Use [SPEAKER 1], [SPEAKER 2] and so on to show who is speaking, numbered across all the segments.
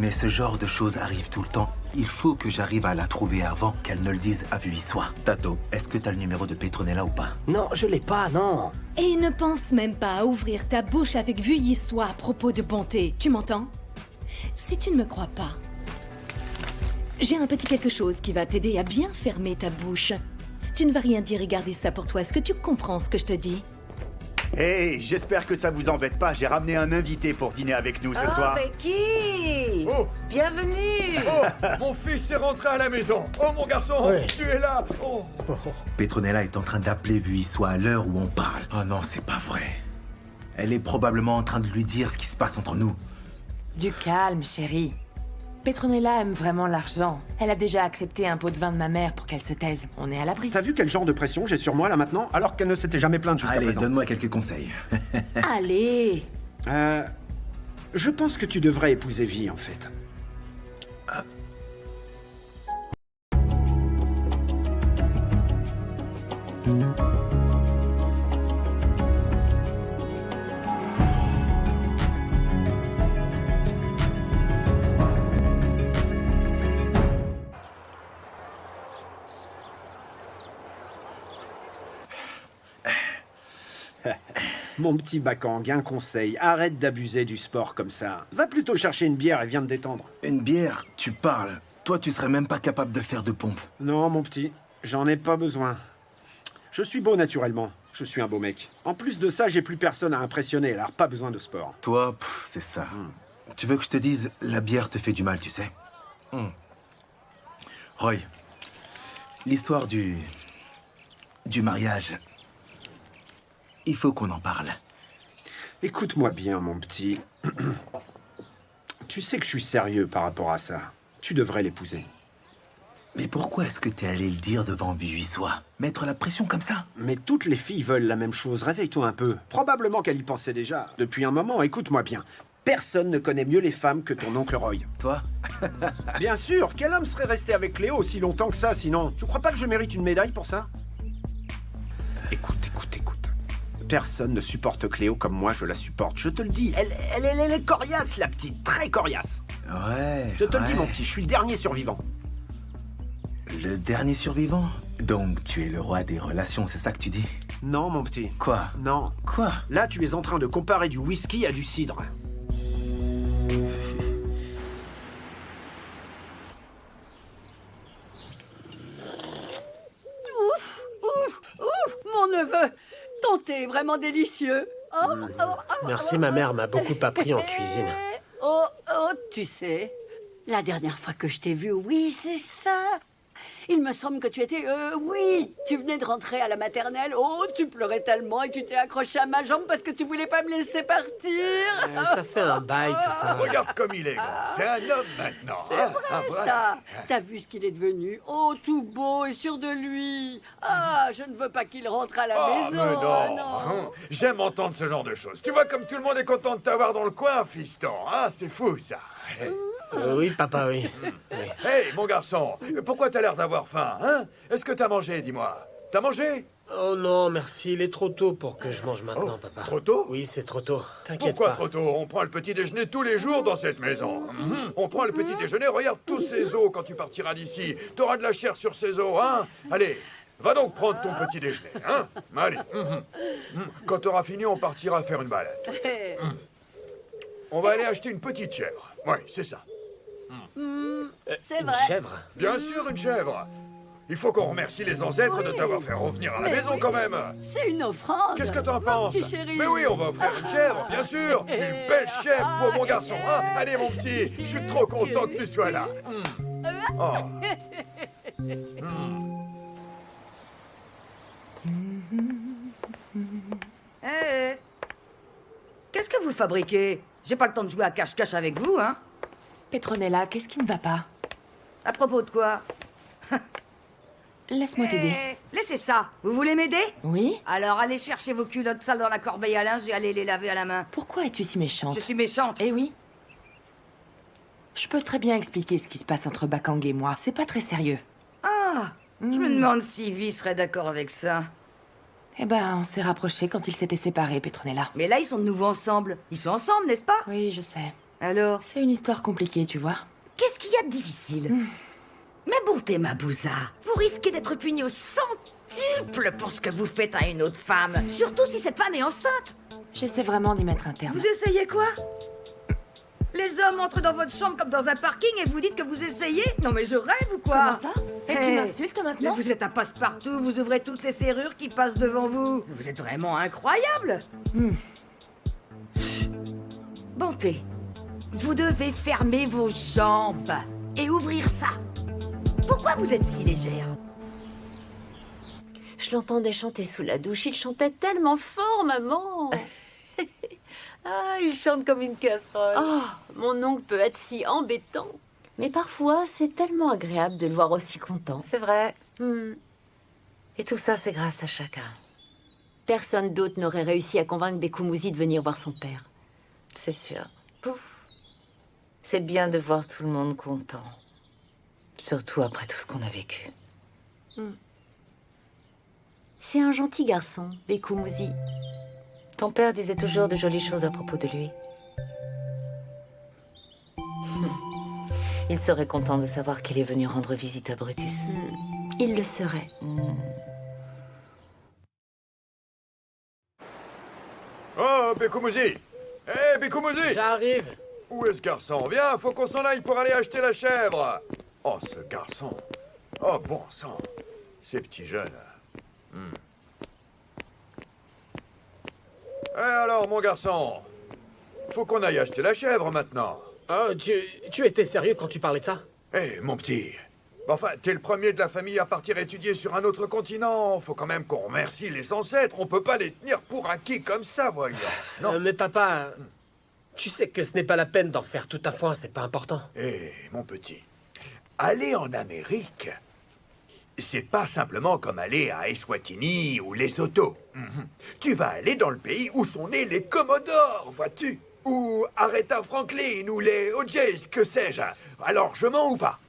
[SPEAKER 1] mais ce genre de choses arrive tout le temps. Il faut que j'arrive à la trouver avant qu'elle ne le dise à vue y soit. Tato, est-ce que t'as le numéro de Petronella ou pas?
[SPEAKER 2] Non, je l'ai pas, non.
[SPEAKER 3] Et ne pense même pas à ouvrir ta bouche avec vue y soit à propos de bonté. Tu m'entends? Si tu ne me crois pas, j'ai un petit quelque chose qui va t'aider à bien fermer ta bouche. Tu ne vas rien dire et garder ça pour toi. Est-ce que tu comprends ce que je te dis?
[SPEAKER 4] Hey, j'espère que ça vous embête pas. J'ai ramené un invité pour dîner avec nous ce soir.
[SPEAKER 5] Becky!
[SPEAKER 6] Oh,
[SPEAKER 5] Bienvenue!
[SPEAKER 6] oh, mon fils est rentré à la maison. Oh, mon garçon,
[SPEAKER 2] Ouais.
[SPEAKER 6] tu es là. Oh.
[SPEAKER 1] Petronella est en train d'appeler vue y soit à l'heure où on parle. Oh non, c'est pas vrai. Elle est probablement en train de lui dire ce qui se passe entre nous.
[SPEAKER 7] Du calme, chérie. Petronella aime vraiment l'argent. Elle a déjà accepté un pot de vin de ma mère pour qu'elle se taise. On est à l'abri.
[SPEAKER 2] T'as vu quel genre de pression j'ai sur moi là maintenant, alors qu'elle ne s'était jamais plainte jusqu'à
[SPEAKER 1] Allez,
[SPEAKER 2] présent.
[SPEAKER 1] donne-moi quelques conseils.
[SPEAKER 5] Allez!
[SPEAKER 2] Je pense que tu devrais épouser Vi, en fait. Mon petit Bakang, un conseil, arrête d'abuser du sport comme ça. Va plutôt chercher une bière et viens te détendre.
[SPEAKER 1] Une bière, tu parles. Toi, tu serais même pas capable de faire de pompe.
[SPEAKER 2] Non, mon petit, j'en ai pas besoin. Je suis beau naturellement, je suis un beau mec. En plus de ça, j'ai plus personne à impressionner, alors pas besoin de sport.
[SPEAKER 1] Toi, c'est ça. Tu veux que je te dise, la bière te fait du mal, tu sais. Roy, l'histoire du mariage, il faut qu'on en parle.
[SPEAKER 2] Écoute-moi bien, mon petit. Tu sais que je suis sérieux par rapport à ça. Tu devrais l'épouser.
[SPEAKER 1] Mais pourquoi est-ce que t'es allé le dire devant Buissois? Mettre la pression comme ça?
[SPEAKER 2] Mais toutes les filles veulent la même chose, réveille-toi un peu. Probablement qu'elle y pensait déjà. Depuis un moment, écoute-moi bien. Personne ne connaît mieux les femmes que ton oncle Roy.
[SPEAKER 1] Toi?
[SPEAKER 2] Bien sûr, quel homme serait resté avec Léo aussi longtemps que ça, sinon? Tu crois pas que je mérite une médaille pour ça? Écoute. Personne ne supporte Cléo comme moi je la supporte. Je te le dis, elle est coriace, la petite, très coriace.
[SPEAKER 1] Ouais.
[SPEAKER 2] Je te le dis,
[SPEAKER 1] ouais.
[SPEAKER 2] mon petit, je suis le dernier survivant.
[SPEAKER 1] Le dernier survivant? Donc tu es le roi des relations, c'est ça que tu dis?
[SPEAKER 2] Non, mon petit.
[SPEAKER 1] Quoi?
[SPEAKER 2] Non.
[SPEAKER 1] Quoi?
[SPEAKER 2] Là, tu es en train de comparer du whisky à du cidre.
[SPEAKER 5] Mon neveu! Ton thé est vraiment délicieux!
[SPEAKER 8] Merci, ma mère m'a beaucoup appris en cuisine.
[SPEAKER 5] Oh, tu sais, la dernière fois que je t'ai vu, oui, c'est ça. Il me semble que tu étais... oui, tu venais de rentrer à la maternelle. Oh, tu pleurais tellement et tu t'es accroché à ma jambe parce que tu voulais pas me laisser partir.
[SPEAKER 8] Ça fait un bail, tout ça.
[SPEAKER 6] Regarde comme il est, gros. C'est un homme maintenant.
[SPEAKER 5] C'est
[SPEAKER 6] hein.
[SPEAKER 5] vrai,
[SPEAKER 6] Ah, voilà.
[SPEAKER 5] ça. T'as vu ce qu'il est devenu? Oh, tout beau et sûr de lui. Ah, je ne veux pas qu'il rentre à la
[SPEAKER 6] Oh,
[SPEAKER 5] maison.
[SPEAKER 6] mais
[SPEAKER 5] Ah,
[SPEAKER 6] non. J'aime entendre ce genre de choses. Tu vois comme tout le monde est content de t'avoir dans le coin, fiston. Hein, c'est fou, ça.
[SPEAKER 8] Oui, papa, oui.
[SPEAKER 6] Hey, mon garçon, pourquoi t'as l'air d'avoir faim, hein? Est-ce que t'as mangé, dis-moi? T'as mangé?
[SPEAKER 8] Oh non, merci, il est trop tôt pour que je mange maintenant,
[SPEAKER 6] Oh,
[SPEAKER 8] papa.
[SPEAKER 6] trop tôt?
[SPEAKER 8] Oui, c'est trop tôt. T'inquiète
[SPEAKER 6] Pourquoi
[SPEAKER 8] pas.
[SPEAKER 6] trop tôt? On prend le petit déjeuner tous les jours dans cette maison. On prend le petit déjeuner, regarde tous ces os quand tu partiras d'ici. T'auras de la chair sur ces os, hein? Allez, va donc prendre ton petit déjeuner, hein? Allez. Quand t'auras fini, on partira faire une balade. On va aller acheter une petite chèvre. Oui, c'est ça.
[SPEAKER 5] c'est
[SPEAKER 8] Une
[SPEAKER 5] vrai.
[SPEAKER 8] chèvre?
[SPEAKER 6] Bien sûr, une chèvre. Il faut qu'on remercie les ancêtres de t'avoir fait revenir à la maison quand même.
[SPEAKER 5] C'est une offrande.
[SPEAKER 6] Qu'est-ce que t'en
[SPEAKER 5] Mon
[SPEAKER 6] penses?
[SPEAKER 5] petit chéri.
[SPEAKER 6] Mais oui, on va offrir une chèvre, bien sûr. Une belle chèvre pour mon garçon. Hein? Allez, mon petit, je suis trop content que tu sois là. Oh.
[SPEAKER 5] Hé! Qu'est-ce que vous fabriquez? J'ai pas le temps de jouer à cache-cache avec vous, hein?
[SPEAKER 7] Petronella, qu'est-ce qui ne va pas?
[SPEAKER 5] À propos de quoi?
[SPEAKER 7] Laisse-moi t'aider.
[SPEAKER 5] Laissez ça. Vous voulez m'aider?
[SPEAKER 7] Oui?
[SPEAKER 5] Alors allez chercher vos culottes sales dans la corbeille à linge et allez les laver à la main.
[SPEAKER 7] Pourquoi es-tu si méchante?
[SPEAKER 5] Je suis méchante.
[SPEAKER 7] Eh oui. Je peux très bien expliquer ce qui se passe entre Bakang et moi. C'est pas très sérieux.
[SPEAKER 5] Ah! Je me demande si Vi serait d'accord avec ça.
[SPEAKER 7] Eh ben, on s'est rapprochés quand ils s'étaient séparés, Petronella.
[SPEAKER 5] Mais là, ils sont de nouveau ensemble. Ils sont ensemble, n'est-ce pas?
[SPEAKER 7] Oui, je sais.
[SPEAKER 9] Alors,
[SPEAKER 7] C'est une histoire compliquée, tu vois.
[SPEAKER 9] qu'est-ce qu'il y a de difficile Mais Bonté, ma bousa, vous risquez d'être puni au centuple pour ce que vous faites à une autre femme. Surtout si cette femme est enceinte.
[SPEAKER 7] J'essaie vraiment d'y mettre un terme.
[SPEAKER 9] Vous essayez quoi? Les hommes entrent dans votre chambre comme dans un parking et vous dites que vous essayez? Non mais je rêve ou quoi?
[SPEAKER 7] Comment ça? Et tu
[SPEAKER 9] Hey,
[SPEAKER 7] m'insultes
[SPEAKER 9] mais
[SPEAKER 7] maintenant?
[SPEAKER 9] vous êtes un passe-partout, vous ouvrez toutes les serrures qui passent devant vous. Vous êtes vraiment incroyable. Bonté, vous devez fermer vos jambes et ouvrir ça. Pourquoi vous êtes si légère?
[SPEAKER 5] Je l'entendais chanter sous la douche. Il chantait tellement fort, maman.
[SPEAKER 9] Ah, il chante comme une casserole.
[SPEAKER 5] Oh, mon oncle peut être si embêtant. Mais parfois, c'est tellement agréable de le voir aussi content.
[SPEAKER 9] C'est vrai.
[SPEAKER 5] Hmm.
[SPEAKER 9] Et tout ça, c'est grâce à chacun.
[SPEAKER 5] Personne d'autre n'aurait réussi à convaincre Bekoumoussi de venir voir son père.
[SPEAKER 9] C'est sûr. Pouf. C'est bien de voir tout le monde content. Surtout après tout ce qu'on a vécu.
[SPEAKER 5] C'est un gentil garçon, Bekoumoussi.
[SPEAKER 9] Ton père disait toujours de jolies choses à propos de lui. Il serait content de savoir qu'il est venu rendre visite à Brutus.
[SPEAKER 5] Il le serait.
[SPEAKER 6] Oh, Bekoumoussi! Hé, Bekoumoussi!
[SPEAKER 8] J'arrive.
[SPEAKER 6] Où est ce garçon? Viens, faut qu'on s'en aille pour aller acheter la chèvre! Oh, ce garçon! Oh, bon sang! Ces petits jeunes. Eh alors, mon garçon? Faut qu'on aille acheter la chèvre maintenant.
[SPEAKER 8] Oh, tu étais sérieux quand tu parlais de ça?
[SPEAKER 6] Eh, mon petit. Enfin, t'es le premier de la famille à partir étudier sur un autre continent. Faut quand même qu'on remercie les ancêtres. On peut pas les tenir pour acquis comme ça, voyons. Non.
[SPEAKER 8] Mais papa, tu sais que ce n'est pas la peine d'en faire tout à fois, c'est pas important.
[SPEAKER 6] Eh, mon petit. Aller en Amérique, c'est pas simplement comme aller à Eswatini ou Lesotho. Tu vas aller dans le pays où sont nés les Commodores, vois-tu? Ou Aretha Franklin ou les OJs, que sais-je. Alors, je mens ou pas?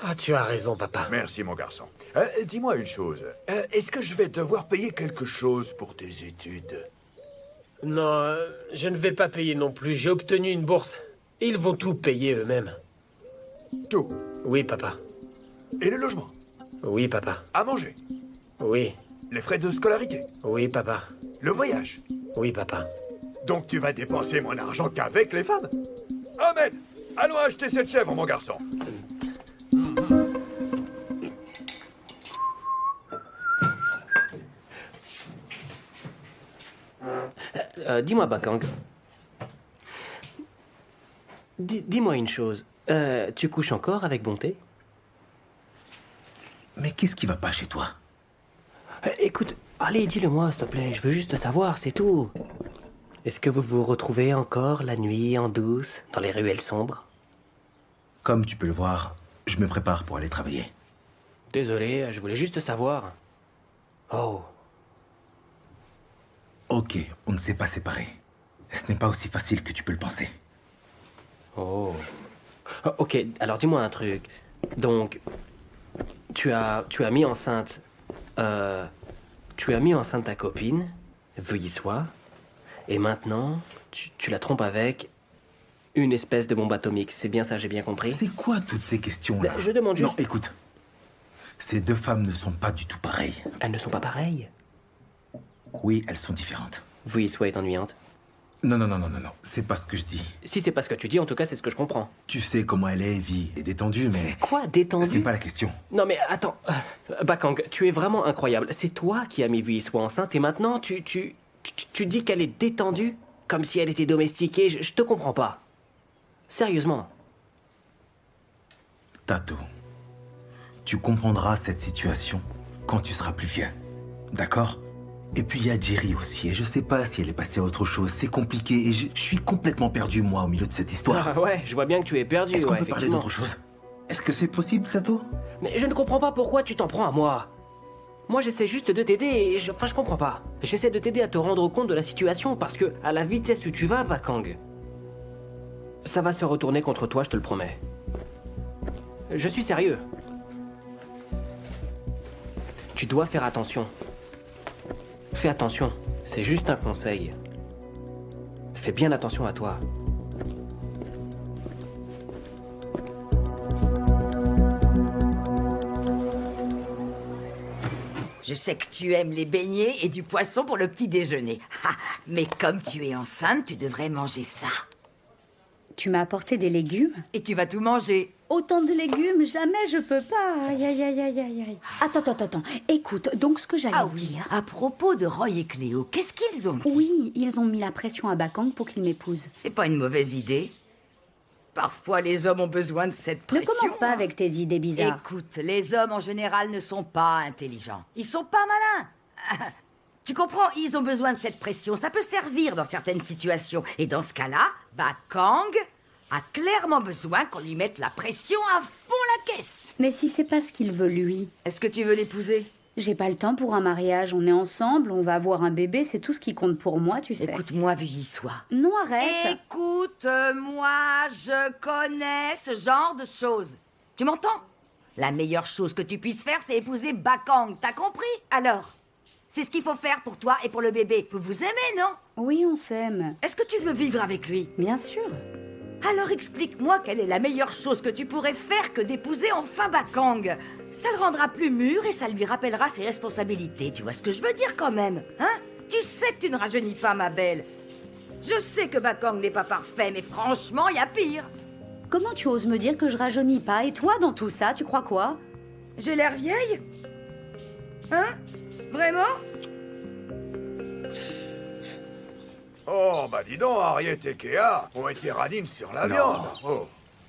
[SPEAKER 8] Ah, tu as raison, papa.
[SPEAKER 6] Merci, mon garçon. Dis-moi une chose. Est-ce que je vais devoir payer quelque chose pour tes études?
[SPEAKER 8] Non, je ne vais pas payer non plus. J'ai obtenu une bourse. Ils vont tout payer eux-mêmes.
[SPEAKER 6] Tout.
[SPEAKER 8] Oui, papa.
[SPEAKER 6] Et le logement?
[SPEAKER 8] Oui, papa.
[SPEAKER 6] À manger?
[SPEAKER 8] Oui.
[SPEAKER 6] Les frais de scolarité?
[SPEAKER 8] Oui, papa.
[SPEAKER 6] Le voyage?
[SPEAKER 8] Oui, papa.
[SPEAKER 6] Donc tu vas dépenser mon argent qu'avec les femmes? Amen! Allons acheter cette chèvre, mon garçon.
[SPEAKER 10] Dis-moi, Bakang. Dis-moi une chose. Tu couches encore avec Bonté?
[SPEAKER 1] Mais qu'est-ce qui va pas chez toi?
[SPEAKER 10] Écoute, allez, dis-le-moi, s'il te plaît. Je veux juste savoir, c'est tout. Est-ce que vous vous retrouvez encore la nuit en douce, dans les ruelles sombres?
[SPEAKER 1] Comme tu peux le voir, je me prépare pour aller travailler.
[SPEAKER 10] Désolé, je voulais juste savoir. Oh.
[SPEAKER 1] Ok, on ne s'est pas séparés. Ce n'est pas aussi facile que tu peux le penser.
[SPEAKER 10] Oh. Ok, alors dis-moi un truc. Donc, tu as mis enceinte... tu as mis enceinte ta copine, veuille y soit, et maintenant, tu la trompes avec une espèce de bombe atomique. C'est bien ça, j'ai bien compris?
[SPEAKER 1] C'est quoi toutes ces questions-là?
[SPEAKER 10] Je demande juste...
[SPEAKER 1] Non, écoute. Ces deux femmes ne sont pas du tout pareilles.
[SPEAKER 10] Elles ne sont pas pareilles?
[SPEAKER 1] Oui, elles sont différentes.
[SPEAKER 10] Veuille y soit est ennuyante.
[SPEAKER 1] Non, c'est pas ce que je dis.
[SPEAKER 10] Si c'est pas ce que tu dis, en tout cas, c'est ce que je comprends.
[SPEAKER 1] Tu sais comment elle est, Vi, est détendue, mais...
[SPEAKER 10] Quoi, détendue?
[SPEAKER 1] Ce n'est pas la question.
[SPEAKER 10] Non mais attends, Bakang, tu es vraiment incroyable. C'est toi qui as mis Vue soit enceinte et maintenant tu dis qu'elle est détendue? Comme si elle était domestiquée, je te comprends pas. Sérieusement.
[SPEAKER 1] Tato, tu comprendras cette situation quand tu seras plus vieux. D'accord? Et puis il y a Jerry aussi, et je sais pas si elle est passée à autre chose. C'est compliqué, et je suis complètement perdu, moi, au milieu de cette histoire.
[SPEAKER 10] Ah ouais, je vois bien que tu es perdu.
[SPEAKER 1] Est-ce qu'on
[SPEAKER 10] ouais,
[SPEAKER 1] peut parler
[SPEAKER 10] effectivement.
[SPEAKER 1] d'autre chose? Est-ce que c'est possible, Tato?
[SPEAKER 10] Mais je ne comprends pas pourquoi tu t'en prends à moi. Moi, j'essaie juste de t'aider et je comprends pas. J'essaie de t'aider à te rendre compte de la situation parce que, à la vitesse où tu vas, Bakang, ça va se retourner contre toi, je te le promets. Je suis sérieux. Tu dois faire attention. Fais attention, c'est juste un conseil. Fais bien attention à toi.
[SPEAKER 9] Je sais que tu aimes les beignets et du poisson pour le petit déjeuner. Ah, mais comme tu es enceinte, tu devrais manger ça.
[SPEAKER 11] Tu m'as apporté des légumes?
[SPEAKER 9] Et tu vas tout manger.
[SPEAKER 11] Autant de légumes, jamais je peux pas. Aïe, aïe, aïe, aïe, aïe, aïe. Attends. Écoute, donc ce que j'allais dire...
[SPEAKER 9] À propos de Roy et Cléo, qu'est-ce qu'ils ont dit?
[SPEAKER 11] Oui, ils ont mis la pression à Bakang pour qu'il m'épouse.
[SPEAKER 9] C'est pas une mauvaise idée. Parfois, les hommes ont besoin de cette pression.
[SPEAKER 11] Ne commence pas avec tes idées bizarres.
[SPEAKER 9] Écoute, les hommes en général ne sont pas intelligents. Ils sont pas malins. Tu comprends? Ils ont besoin de cette pression. Ça peut servir dans certaines situations. Et dans ce cas-là, Bakang a clairement besoin qu'on lui mette la pression à fond la caisse.
[SPEAKER 11] Mais si c'est pas ce qu'il veut lui...
[SPEAKER 9] Est-ce que tu veux l'épouser?
[SPEAKER 11] J'ai pas le temps pour un mariage. On est ensemble, on va avoir un bébé, c'est tout ce qui compte pour moi, tu sais.
[SPEAKER 9] Écoute-moi, Vuilly-Soie.
[SPEAKER 11] Non, arrête.
[SPEAKER 9] Écoute-moi, je connais ce genre de choses. Tu m'entends? La meilleure chose que tu puisses faire, c'est épouser Bakang. T'as compris? Alors, c'est ce qu'il faut faire pour toi et pour le bébé. Vous vous aimez, non?
[SPEAKER 11] Oui, on s'aime.
[SPEAKER 9] Est-ce que tu veux vivre avec lui?
[SPEAKER 11] Bien sûr.
[SPEAKER 9] Alors explique-moi quelle est la meilleure chose que tu pourrais faire que d'épouser enfin Bakang. Ça le rendra plus mûr et ça lui rappellera ses responsabilités. Tu vois ce que je veux dire quand même, hein? Tu sais que tu ne rajeunis pas, ma belle. Je sais que Bakang n'est pas parfait, mais franchement, il y a pire.
[SPEAKER 11] Comment tu oses me dire que je rajeunis pas? Et toi, dans tout ça, tu crois quoi?
[SPEAKER 9] J'ai l'air vieille? Hein? Vraiment?
[SPEAKER 6] Oh, bah dis donc, Harriet et Kéa ont été radines sur la viande. Oh.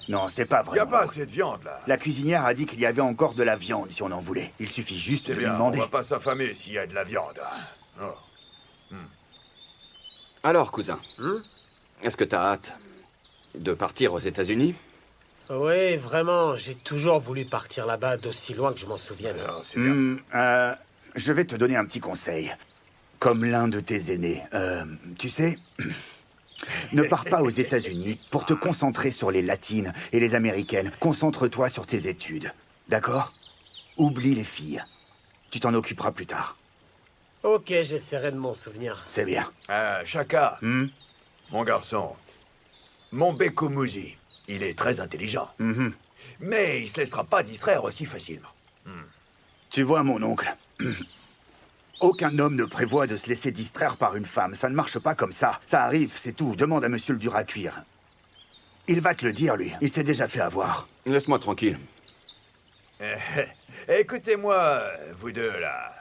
[SPEAKER 4] Non, c'était pas vrai.
[SPEAKER 6] Y a pas assez de viande, là.
[SPEAKER 4] La cuisinière a dit qu'il y avait encore de la viande si on en voulait. Il suffit juste de
[SPEAKER 6] C'est
[SPEAKER 4] lui
[SPEAKER 6] bien,
[SPEAKER 4] demander.
[SPEAKER 6] on va pas s'affamer s'il y a de la viande. Oh.
[SPEAKER 12] Alors, cousin, est-ce que t'as hâte de partir aux États-Unis?
[SPEAKER 8] Oui, vraiment, j'ai toujours voulu partir là-bas d'aussi loin que je m'en souvienne.
[SPEAKER 6] C'est bien.
[SPEAKER 4] Je vais te donner un petit conseil. Comme l'un de tes aînés. Tu sais, ne pars pas aux États-Unis pour te concentrer sur les latines et les américaines. Concentre-toi sur tes études. D'accord? Oublie les filles. Tu t'en occuperas plus tard.
[SPEAKER 8] Ok, j'essaierai de m'en souvenir.
[SPEAKER 4] C'est bien.
[SPEAKER 6] Chaka, mon garçon, mon Beko Muzi, il est très intelligent. Mais il se laissera pas distraire aussi facilement.
[SPEAKER 4] Tu vois, mon oncle, aucun homme ne prévoit de se laisser distraire par une femme. Ça ne marche pas comme ça. Ça arrive, c'est tout. Demande à monsieur le dur à cuire. Il va te le dire, lui. Il s'est déjà fait avoir.
[SPEAKER 12] Laisse-moi tranquille.
[SPEAKER 6] Écoutez-moi, vous deux, là.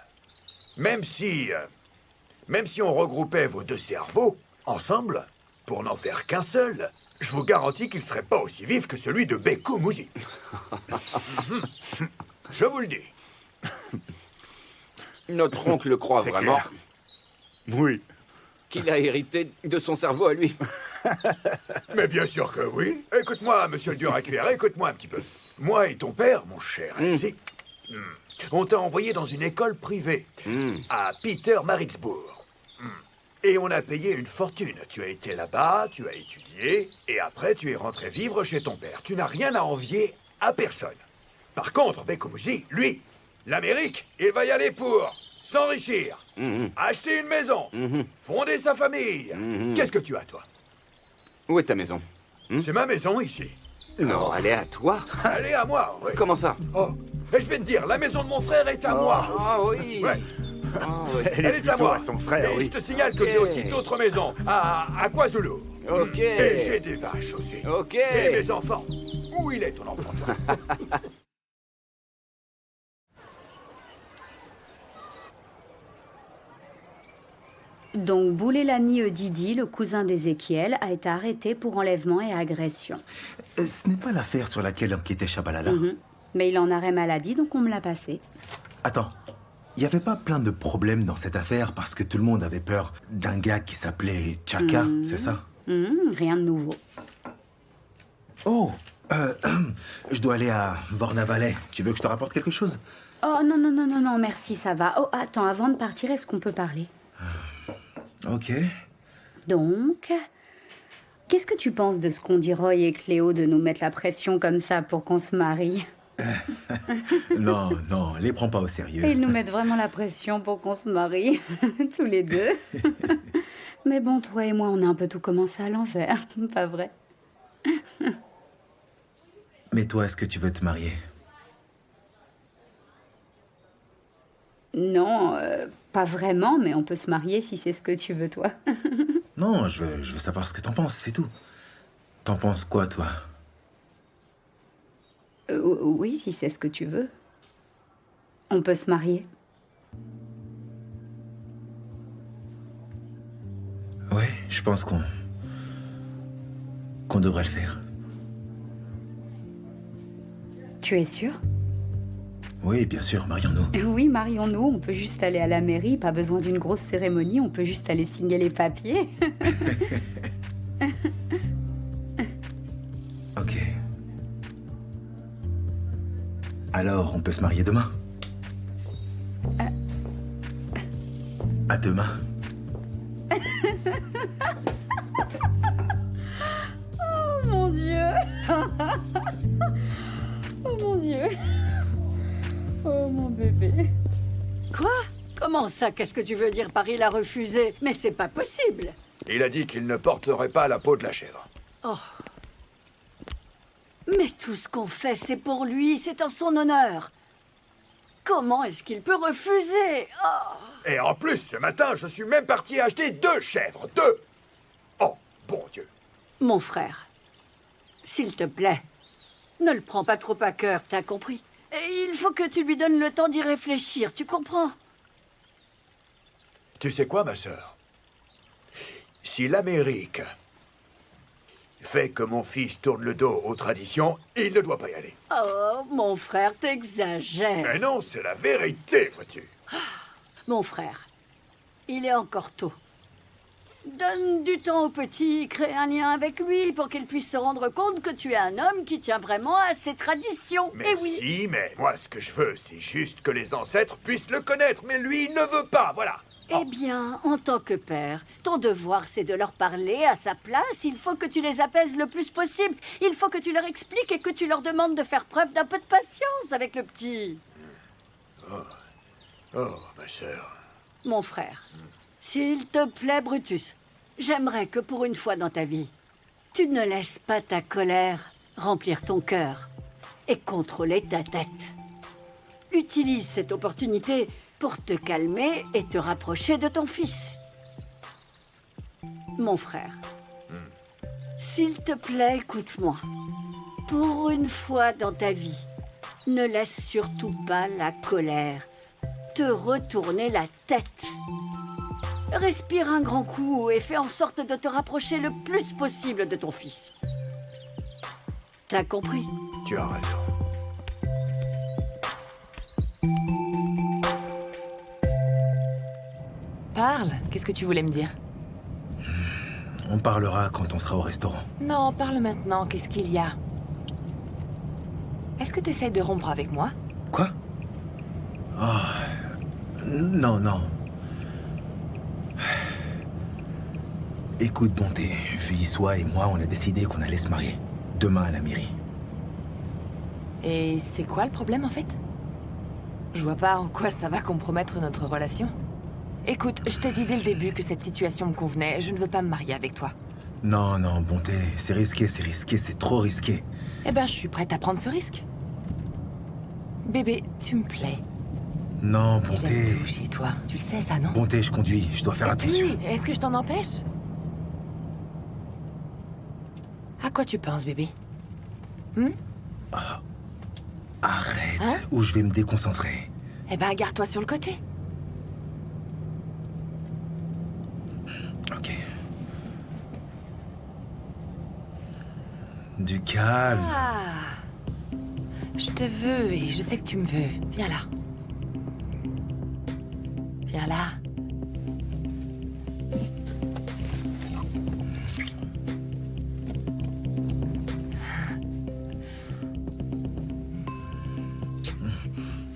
[SPEAKER 6] Même si on regroupait vos deux cerveaux ensemble, pour n'en faire qu'un seul, je vous garantis qu'il serait pas aussi vif que celui de Beko Muzi. Je vous le dis.
[SPEAKER 12] Notre oncle le croit
[SPEAKER 4] C'est
[SPEAKER 12] vraiment.
[SPEAKER 4] clair. Oui.
[SPEAKER 12] Qu'il a hérité de son cerveau à lui.
[SPEAKER 6] Mais bien sûr que oui. Écoute-moi, monsieur le dur à cuire, écoute-moi un petit peu. Moi et ton père, mon cher Alexis, on t'a envoyé dans une école privée, à Peter Maritzburg. Et on a payé une fortune. Tu as été là-bas, tu as étudié, et après tu es rentré vivre chez ton père. Tu n'as rien à envier à personne. Par contre, Beko Muzi, lui, l'Amérique, il va y aller pour s'enrichir, acheter une maison, fonder sa famille. Qu'est-ce que tu as, toi?
[SPEAKER 12] Où est ta maison?
[SPEAKER 6] C'est ma maison ici.
[SPEAKER 12] Non, elle est à toi.
[SPEAKER 6] Elle est à moi, oui.
[SPEAKER 12] Comment ça?
[SPEAKER 6] Oh, et je vais te dire, la maison de mon frère est à moi.
[SPEAKER 12] Ah oui.
[SPEAKER 6] Ouais.
[SPEAKER 12] Ah, oui.
[SPEAKER 4] Elle est
[SPEAKER 6] à
[SPEAKER 4] plutôt
[SPEAKER 6] moi.
[SPEAKER 4] à son frère,
[SPEAKER 6] et
[SPEAKER 4] oui.
[SPEAKER 6] je te signale que j'ai aussi d'autres maisons à KwaZulu.
[SPEAKER 12] Ok.
[SPEAKER 6] Et j'ai des vaches aussi.
[SPEAKER 12] Ok.
[SPEAKER 6] Et mes enfants. Où il est, ton enfant, toi?
[SPEAKER 11] Donc, Boulelani Didi, le cousin d'Ézéchiel, a été arrêté pour enlèvement et agression.
[SPEAKER 1] Ce n'est pas l'affaire sur laquelle enquêtait Shabalala.
[SPEAKER 11] Mais il en arrêt maladie, donc on me l'a passé.
[SPEAKER 1] Attends, il n'y avait pas plein de problèmes dans cette affaire parce que tout le monde avait peur d'un gars qui s'appelait Chaka, c'est ça?
[SPEAKER 11] Rien de nouveau.
[SPEAKER 1] Oh, je dois aller à Vorna-Valley. Tu veux que je te rapporte quelque chose?
[SPEAKER 11] Oh, non, merci, ça va. Oh, attends, avant de partir, est-ce qu'on peut parler?
[SPEAKER 1] Ok.
[SPEAKER 11] Donc, qu'est-ce que tu penses de ce qu'ont dit Roy et Cléo de nous mettre la pression comme ça pour qu'on se marie?
[SPEAKER 1] Non, les prends pas au sérieux.
[SPEAKER 11] Et ils nous mettent vraiment la pression pour qu'on se marie, tous les deux. Mais bon, toi et moi, on a un peu tout commencé à l'envers, pas vrai?
[SPEAKER 1] Mais toi, est-ce que tu veux te marier?
[SPEAKER 11] Non, pas vraiment, mais on peut se marier si c'est ce que tu veux, toi.
[SPEAKER 1] Non, je veux savoir ce que t'en penses, c'est tout. T'en penses quoi, toi?
[SPEAKER 11] Oui, si c'est ce que tu veux. On peut se marier.
[SPEAKER 1] Ouais, je pense qu'on devrait le faire.
[SPEAKER 11] Tu es sûr?
[SPEAKER 1] Oui, bien sûr, marions-nous.
[SPEAKER 11] Oui, marions-nous. On peut juste aller à la mairie, pas besoin d'une grosse cérémonie. On peut juste aller signer les papiers.
[SPEAKER 1] Ok. Alors, on peut se marier demain? À demain.
[SPEAKER 11] Oh mon Dieu. Oh mon Dieu. Oh mon bébé.
[SPEAKER 5] Quoi? Comment ça? Qu'est-ce que tu veux dire par il a refusé? Mais c'est pas possible.
[SPEAKER 6] Il a dit qu'il ne porterait pas la peau de la chèvre.
[SPEAKER 5] Oh. Mais tout ce qu'on fait, c'est pour lui, c'est en son honneur. Comment est-ce qu'il peut refuser? Oh.
[SPEAKER 6] Et en plus, ce matin, je suis même parti acheter 2 chèvres. 2! Oh, bon Dieu.
[SPEAKER 5] Mon frère, s'il te plaît, ne le prends pas trop à cœur, t'as compris? Et il faut que tu lui donnes le temps d'y réfléchir, tu comprends?
[SPEAKER 6] Tu sais quoi, ma sœur? Si l'Amérique fait que mon fils tourne le dos aux traditions, il ne doit pas y aller.
[SPEAKER 5] Oh, mon frère, t'exagères.
[SPEAKER 6] Mais non, c'est la vérité, vois-tu.
[SPEAKER 5] Mon frère, il est encore tôt. Donne du temps au petit, crée un lien avec lui pour qu'il puisse se rendre compte que tu es un homme qui tient vraiment à ses traditions.
[SPEAKER 6] Mais
[SPEAKER 5] oui.
[SPEAKER 6] si, mais moi, ce que je veux, c'est juste que les ancêtres puissent le connaître. Mais lui, il ne veut pas, voilà.
[SPEAKER 5] Eh bien, en tant que père, ton devoir, c'est de leur parler à sa place. Il faut que tu les apaises le plus possible. Il faut que tu leur expliques et que tu leur demandes de faire preuve d'un peu de patience avec le petit.
[SPEAKER 6] Oh, ma sœur.
[SPEAKER 5] Mon frère, s'il te plaît, Brutus, j'aimerais que pour une fois dans ta vie, tu ne laisses pas ta colère remplir ton cœur et contrôler ta tête. Utilise cette opportunité pour te calmer et te rapprocher de ton fils. Mon frère, s'il te plaît, écoute-moi. Pour une fois dans ta vie, ne laisse surtout pas la colère te retourner la tête. Respire un grand coup et fais en sorte de te rapprocher le plus possible de ton fils. T'as compris?
[SPEAKER 6] Tu as raison.
[SPEAKER 7] Parle, qu'est-ce que tu voulais me dire?
[SPEAKER 1] On parlera quand on sera au restaurant.
[SPEAKER 7] Non, parle maintenant, qu'est-ce qu'il y a? Est-ce que t'essayes de rompre avec moi?
[SPEAKER 1] Quoi? Oh... Non, non. Écoute, Bonté, Vuillissois et moi, on a décidé qu'on allait se marier. Demain à la mairie.
[SPEAKER 7] Et c'est quoi le problème, en fait? Je vois pas en quoi ça va compromettre notre relation. Écoute, je t'ai dit dès le début que cette situation me convenait. Je ne veux pas me marier avec toi.
[SPEAKER 1] Non, non, Bonté, c'est risqué, c'est trop risqué.
[SPEAKER 7] Eh ben, je suis prête à prendre ce risque. Bébé, tu me plais.
[SPEAKER 1] Non,
[SPEAKER 7] Et
[SPEAKER 1] Bonté...
[SPEAKER 7] j'aime tout chez toi. Tu le sais, ça, non?
[SPEAKER 1] Bonté, je conduis, je dois faire attention.
[SPEAKER 7] Oui, est-ce que je t'en empêche? À quoi tu penses, bébé?
[SPEAKER 1] Arrête,
[SPEAKER 7] Hein?
[SPEAKER 1] ou je vais me déconcentrer.
[SPEAKER 7] Eh ben, garde-toi sur le côté.
[SPEAKER 1] Ok. Du calme.
[SPEAKER 7] Ah. Je te veux et je sais que tu me veux. Viens là. Viens là.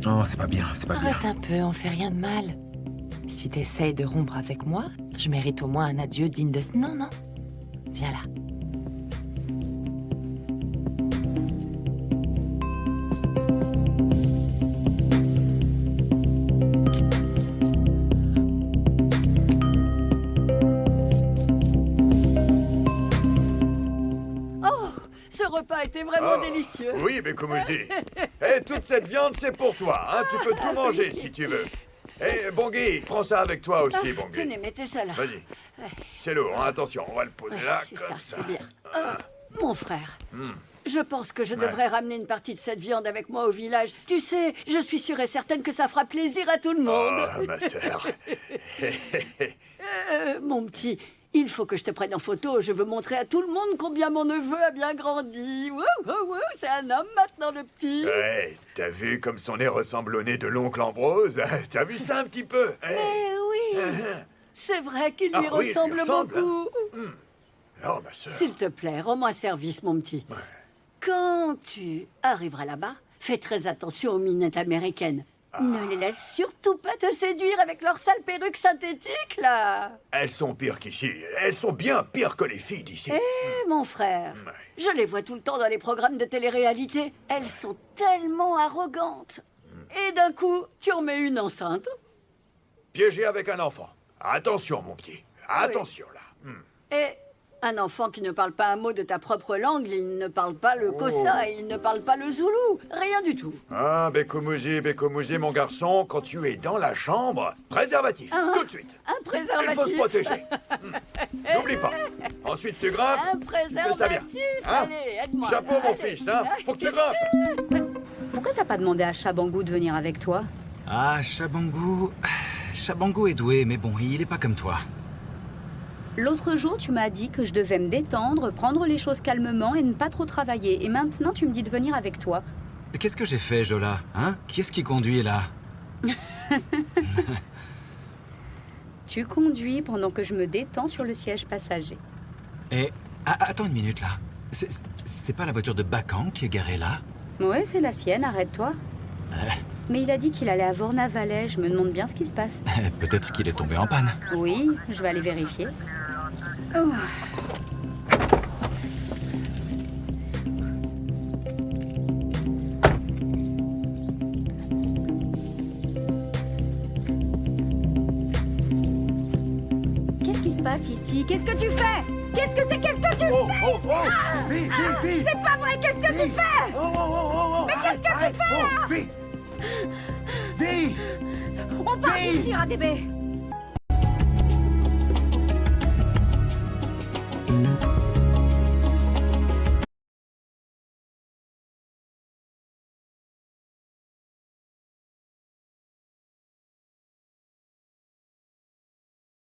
[SPEAKER 1] Non, c'est pas bien, c'est pas bien.
[SPEAKER 7] Arrête un peu, on fait rien de mal. Si t'essayes de rompre avec moi, je mérite au moins un adieu digne de... Non, non. Viens là.
[SPEAKER 5] Oh, ce repas était vraiment délicieux.
[SPEAKER 6] Oui, mais Kumuzi. Eh, toute cette viande, c'est pour toi, hein. Tu peux tout manger si tu veux. Eh, Bangui, prends ça avec toi aussi, Bangui.
[SPEAKER 5] Tenez, mettez ça là.
[SPEAKER 6] Vas-y. C'est lourd, hein, attention, on va le poser là,
[SPEAKER 5] C'est
[SPEAKER 6] comme
[SPEAKER 5] ça,
[SPEAKER 6] ça.
[SPEAKER 5] c'est bien. Mon frère,
[SPEAKER 6] Hmm.
[SPEAKER 5] je pense que je
[SPEAKER 6] Ouais.
[SPEAKER 5] devrais ramener une partie de cette viande avec moi au village. Tu sais, je suis sûre et certaine que ça fera plaisir à tout le monde.
[SPEAKER 6] Oh, ma sœur.
[SPEAKER 5] Mon petit, il faut que je te prenne en photo. Je veux montrer à tout le monde combien mon neveu a bien grandi. Wouh, wouh, wouh, c'est un homme maintenant, le petit.
[SPEAKER 6] Ouais, t'as vu comme son nez ressemble au nez de l'oncle Ambrose? T'as vu ça un petit peu?
[SPEAKER 5] Eh oui, c'est vrai qu'il
[SPEAKER 6] Ah
[SPEAKER 5] lui
[SPEAKER 6] oui, il lui
[SPEAKER 5] ressemble
[SPEAKER 6] ressemble,
[SPEAKER 5] beaucoup.
[SPEAKER 6] Oh, ma sœur.
[SPEAKER 5] S'il te plaît, rends-moi service, mon petit. Quand tu arriveras là-bas, fais très attention aux minettes américaines. Ne les laisse surtout pas te séduire avec leurs sales perruques synthétiques, là.
[SPEAKER 6] Elles sont pires qu'ici. Elles sont bien pires que les filles d'ici.
[SPEAKER 5] Mon frère, je les vois tout le temps dans les programmes de télé-réalité. Elles sont tellement arrogantes. Et d'un coup, tu en mets une enceinte.
[SPEAKER 6] Piégé avec un enfant. Attention, mon petit. Attention, là.
[SPEAKER 5] Et un enfant qui ne parle pas un mot de ta propre langue, il ne parle pas le Kosa, il ne parle pas le Zoulou. Rien du tout.
[SPEAKER 6] Ah, Bekoumouzi, mon garçon, quand tu es dans la chambre, préservatif, tout de suite.
[SPEAKER 5] Un préservatif.
[SPEAKER 6] Il faut se protéger. N'oublie pas. Ensuite, tu grimpes.
[SPEAKER 5] Un
[SPEAKER 6] Tu fais ça bien.
[SPEAKER 5] préservatif.
[SPEAKER 6] Hein?
[SPEAKER 5] Allez, aide-moi.
[SPEAKER 6] Chapeau, mon
[SPEAKER 5] Allez.
[SPEAKER 6] fils, hein. Faut que tu grimpes.
[SPEAKER 11] Pourquoi t'as pas demandé à Chabangou de venir avec toi?
[SPEAKER 13] Ah, Chabangou... Chabangou est doué, mais bon, il est pas comme toi.
[SPEAKER 11] L'autre jour, tu m'as dit que je devais me détendre, prendre les choses calmement et ne pas trop travailler. Et maintenant, tu me dis de venir avec toi.
[SPEAKER 13] Qu'est-ce que j'ai fait, Jola? Hein? Qui est-ce qui conduit, là?
[SPEAKER 11] Tu conduis pendant que je me détends sur le siège passager.
[SPEAKER 13] Et... attends une minute, là. C'est pas la voiture de Bakang qui est garée là?
[SPEAKER 11] Ouais, c'est la sienne, arrête-toi. Mais il a dit qu'il allait à Vorna-Valais, je me demande bien ce qui se passe.
[SPEAKER 13] Peut-être qu'il est tombé en panne.
[SPEAKER 11] Oui, je vais aller vérifier. Oh. Qu'est-ce qui se passe ici? Qu'est-ce que tu fais? Qu'est-ce que c'est? Qu'est-ce que tu fais?
[SPEAKER 14] Fille.
[SPEAKER 11] C'est pas vrai, qu'est-ce que tu fais? Mais qu'est-ce que tu fais là?
[SPEAKER 14] Fille.
[SPEAKER 11] On part d'ici, Radébé.